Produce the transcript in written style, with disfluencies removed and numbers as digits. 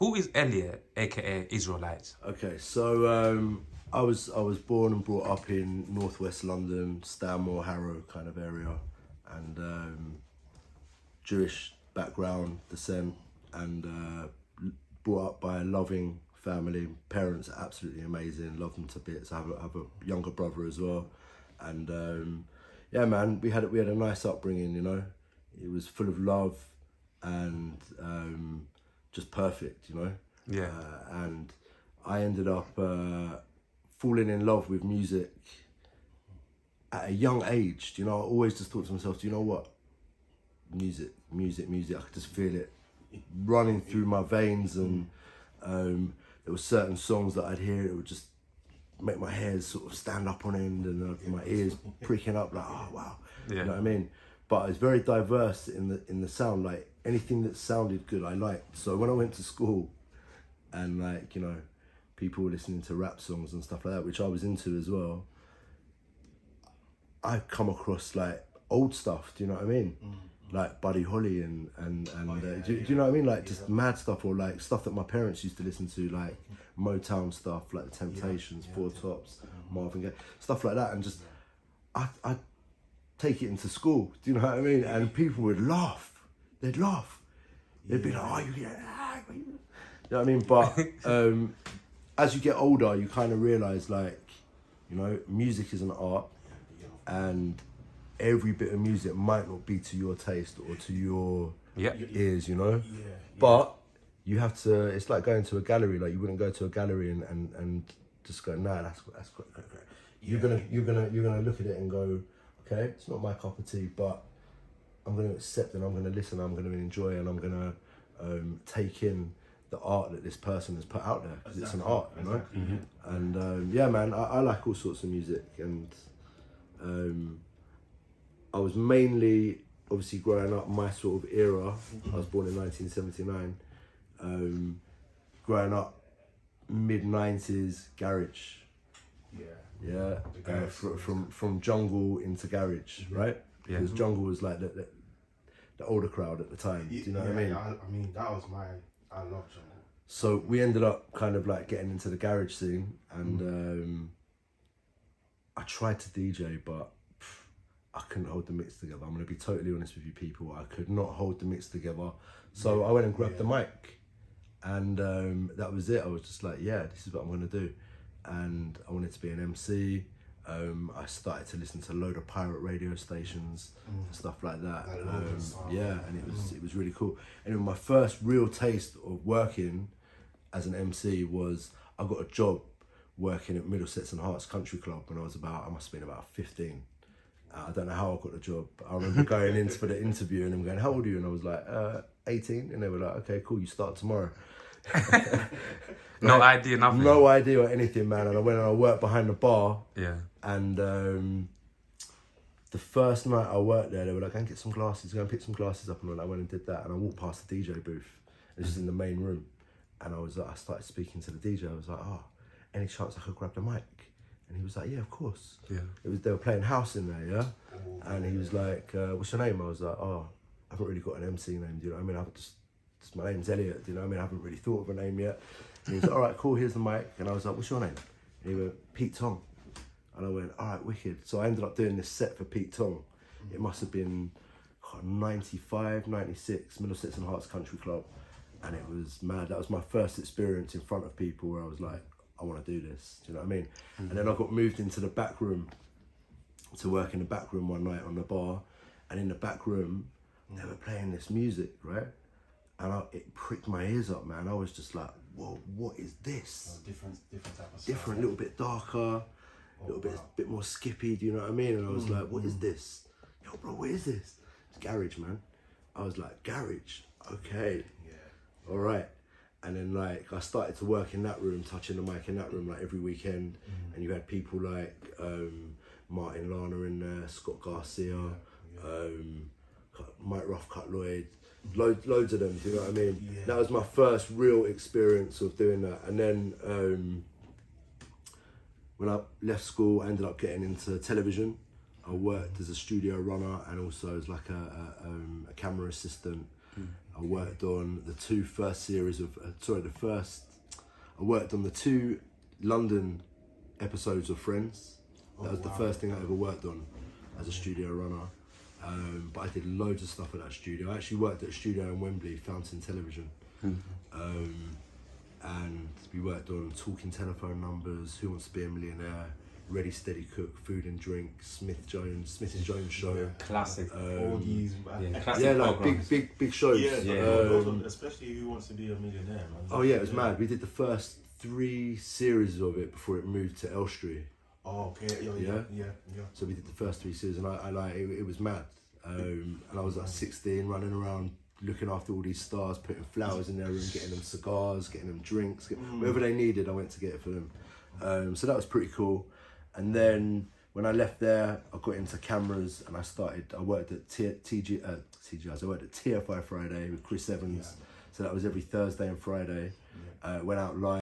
Who is Elliot, aka Israelite? Okay, so I was born and brought up in northwest London, Stanmore, Harrow kind of area, and Jewish background, descent, and brought up by a loving family. Parents are absolutely amazing, love them to bits. I have a younger brother as well, and yeah, man, we had a nice upbringing. You know, it was full of love and just perfect. You know, Yeah. and I ended up falling in love with music at a young age. You know, I always just thought to myself, do you know what? Music. I could just feel it running through my veins, and there were certain songs that I'd hear, it would just make my hairs sort of stand up on end, and my ears pricking up like, oh wow, Yeah. you know what I mean? But it's very diverse in the sound. Like anything that sounded good, I liked. So when I went to school, and like, you know, people were listening to rap songs and stuff like that, which I was into as well, I come across like old stuff. Do you know what I mean? Like Buddy Holly and do you know what I mean? Like just mad stuff, or like stuff that my parents used to listen to, like Motown stuff, like the Temptations, Four Tops, Marvin Gaye, stuff like that. And just I take it into school. Do you know what I mean? And people would laugh. They'd laugh. They'd be like, "Oh, you get," you know what I mean? But as you get older, you kind of realise, like, you know, music is an art, and every bit of music might not be to your taste or to your ears, you know? But you have to, it's like going to a gallery. Like, you wouldn't go to a gallery and just go, nah, that's great. You're gonna look at it and go, okay, it's not my cup of tea, but I'm gonna accept and I'm gonna listen, I'm gonna enjoy, and I'm gonna take in the art that this person has put out there, because it's an art, you know? And yeah, man, I like all sorts of music, and I was mainly, obviously growing up, my sort of era, I was born in 1979, growing up mid-90s, garage. Yeah, from jungle into garage, right? Yeah. Because jungle was like the older crowd at the time, do you know what I mean? I mean, that was I love jungle. So we ended up kind of like getting into the garage scene, and I tried to DJ, but I couldn't hold the mix together. I'm going to be totally honest with you people. I could not hold the mix together. So I went and grabbed the mic, and that was it. I was just like, yeah, this is what I'm going to do. And I wanted to be an MC. I started to listen to a load of pirate radio stations and stuff like that. Yeah, and it was really cool. And my first real taste of working as an MC was, I got a job working at Middlesex and Hearts Country Club when I must have been about 15. I don't know how I got the job, but I remember going in for the interview and them going, how old are you? And I was like, 18. And they were like, okay, cool, you start tomorrow. No idea, nothing. No idea or anything, man. And I went and I worked behind the bar. Yeah. And the first night I worked there, they were like, go and get some glasses, go and pick some glasses up. And I went and did that. And I walked past the DJ booth. It was in the main room. And I started speaking to the DJ. I was like, oh, any chance I could grab the mic? And he was like, yeah, of course. Yeah. They were playing house in there, yeah? And he was like, what's your name? I was like, oh, I haven't really got an MC name, do you know what I mean? I've just my name's Elliot, do you know what I mean? I haven't really thought of a name yet. And he was like, all right, cool, here's the mic. And I was like, what's your name? And he went, Pete Tong. And I went, all right, wicked. So I ended up doing this set for Pete Tong. It must have been 95, 96, Middlesex and Hearts Country Club. And it was mad. That was my first experience in front of people where I was like, I want to do this, do you know what I mean? And then I got moved into the back room to work in the back room one night on the bar. And in the back room, they were playing this music, right? And it pricked my ears up, man. I was just like, whoa, what is this? Different type of Different, a little bit darker, a little bit more skippy, do you know what I mean? And I was like, what is this? Yo, bro, what is this? It's garage, man. I was like, garage, okay. Yeah. All right. And then like, I started to work in that room, touching the mic in that room like every weekend. And you had people like Martin Lana in there, Scott Garcia, Mike Ruff, Cut Lloyd, loads of them, do you know what I mean? Yeah. That was my first real experience of doing that. And then when I left school, I ended up getting into television. I worked as a studio runner and also as like a camera assistant. I I worked on the two first series of, I worked on the 2 London episodes of Friends. That was the first thing I ever worked on as a studio runner. But I did loads of stuff at that studio. I actually worked at a studio in Wembley, Fountain Television. And we worked on Talking Telephone Numbers, Who Wants to Be a Millionaire, Ready Steady Cook, Food and Drink, Smith and Jones Show. Classic. All these, Classic Yeah, like programs. big shows. especially Who Wants to Be a Millionaire, man. Oh yeah, it was mad. We did the first 3 series of it before it moved to Elstree. Oh, okay. Yeah. So we did the first 3 series, and I like it was mad. And I was like 16, running around looking after all these stars, putting flowers in their room, getting them cigars, getting them drinks, whatever they needed. I went to get it for them. So that was pretty cool. And then when I left there, I got into cameras and I worked at TGIs. I worked at TFI Friday with Chris Evans. So that was every Thursday and Friday. Went out live.